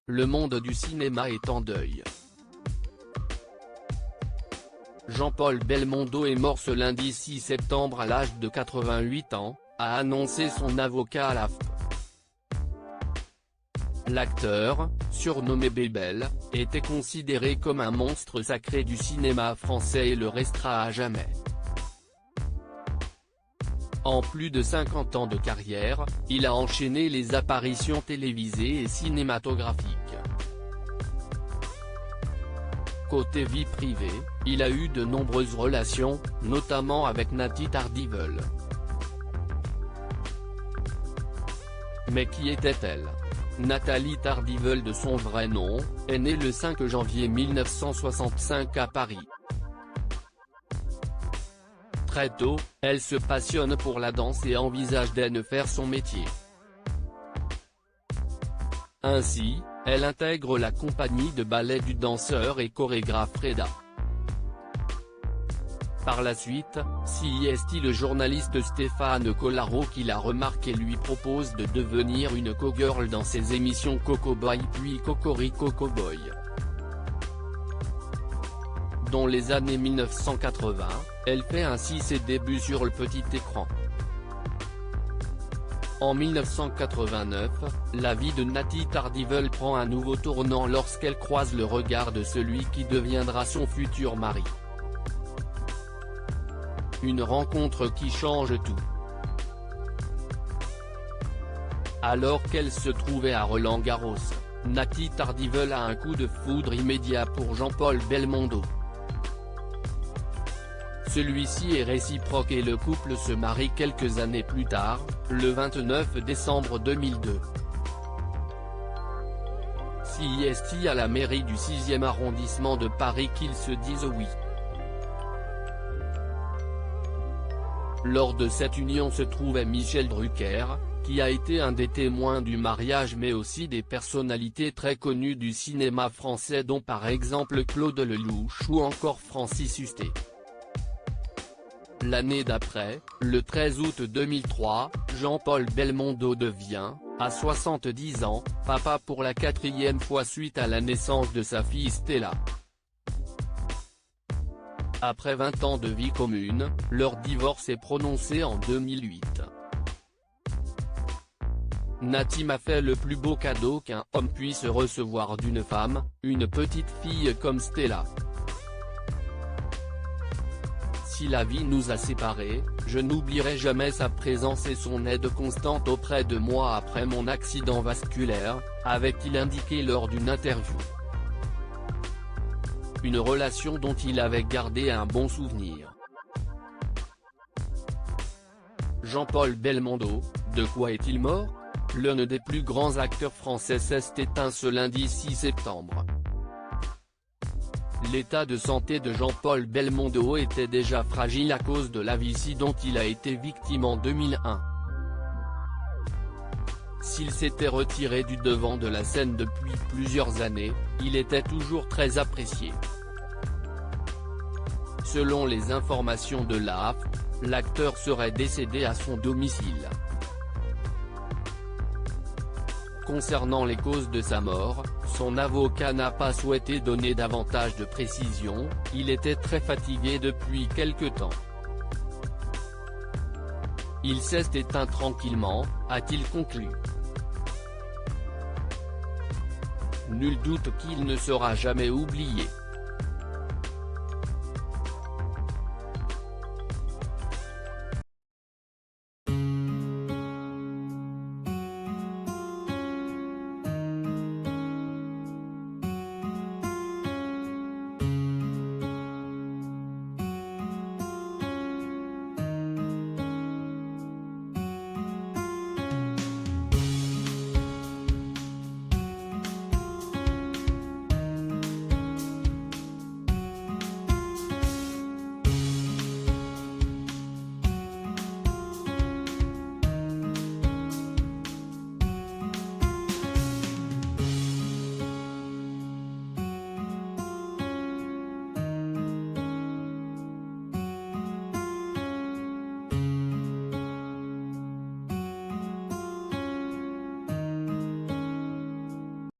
le monde du cinéma est en deuil. Jean-Paul Belmondo est mort ce lundi 6 septembre à l'âge de 88 ans, a annoncé son avocat à l'AFP. L'acteur, surnommé Bébel, était considéré comme un monstre sacré du cinéma français et le restera à jamais. En plus de 50 ans de carrière, il a enchaîné les apparitions télévisées et cinématographiques. Côté vie privée, il a eu de nombreuses relations, notamment avec Nathalie Tardivel. Mais qui était-elle ? Nathalie Tardivel, de son vrai nom, est née le 5 janvier 1965 à Paris. Très tôt, elle se passionne pour la danse et envisage d'en faire son métier. Ainsi, elle intègre la compagnie de ballet du danseur et chorégraphe Freda. Par la suite, c'est le journaliste Stéphane Collaro qui la remarque et lui propose de devenir une co-girl dans ses émissions Coco Boy puis Cocorico Cowboy. Dans les années 1980, elle fait ainsi ses débuts sur le petit écran. En 1989, la vie de Nathalie Tardivel prend un nouveau tournant lorsqu'elle croise le regard de celui qui deviendra son futur mari. Une rencontre qui change tout. Alors qu'elle se trouvait à Roland-Garros, Nathalie Tardivel a un coup de foudre immédiat pour Jean-Paul Belmondo. Celui-ci est réciproque et le couple se marie quelques années plus tard, le 29 décembre 2002. C'est à la mairie du 6e arrondissement de Paris qu'ils se disent oui. Lors de cette union se trouvait Michel Drucker, qui a été un des témoins du mariage mais aussi des personnalités très connues du cinéma français dont par exemple Claude Lelouch ou encore Francis Huster. L'année d'après, le 13 août 2003, Jean-Paul Belmondo devient, à 70 ans, papa pour la 4e fois suite à la naissance de sa fille Stella. Après 20 ans de vie commune, leur divorce est prononcé en 2008. Nathalie m'a fait le plus beau cadeau qu'un homme puisse recevoir d'une femme, une petite fille comme Stella. Si la vie nous a séparés, je n'oublierai jamais sa présence et son aide constante auprès de moi après mon accident vasculaire, avait-il indiqué lors d'une interview. Une relation dont il avait gardé un bon souvenir. Jean-Paul Belmondo, de quoi est-il mort ? L'un des plus grands acteurs français s'est éteint ce lundi 6 septembre. L'état de santé de Jean-Paul Belmondo était déjà fragile à cause de l'AVC dont il a été victime en 2001. S'il s'était retiré du devant de la scène depuis plusieurs années, il était toujours très apprécié. Selon les informations de l'AFP, l'acteur serait décédé à son domicile. Concernant les causes de sa mort, son avocat n'a pas souhaité donner davantage de précisions, il était très fatigué depuis quelque temps. Il s'est éteint tranquillement, a-t-il conclu. Nul doute qu'il ne sera jamais oublié.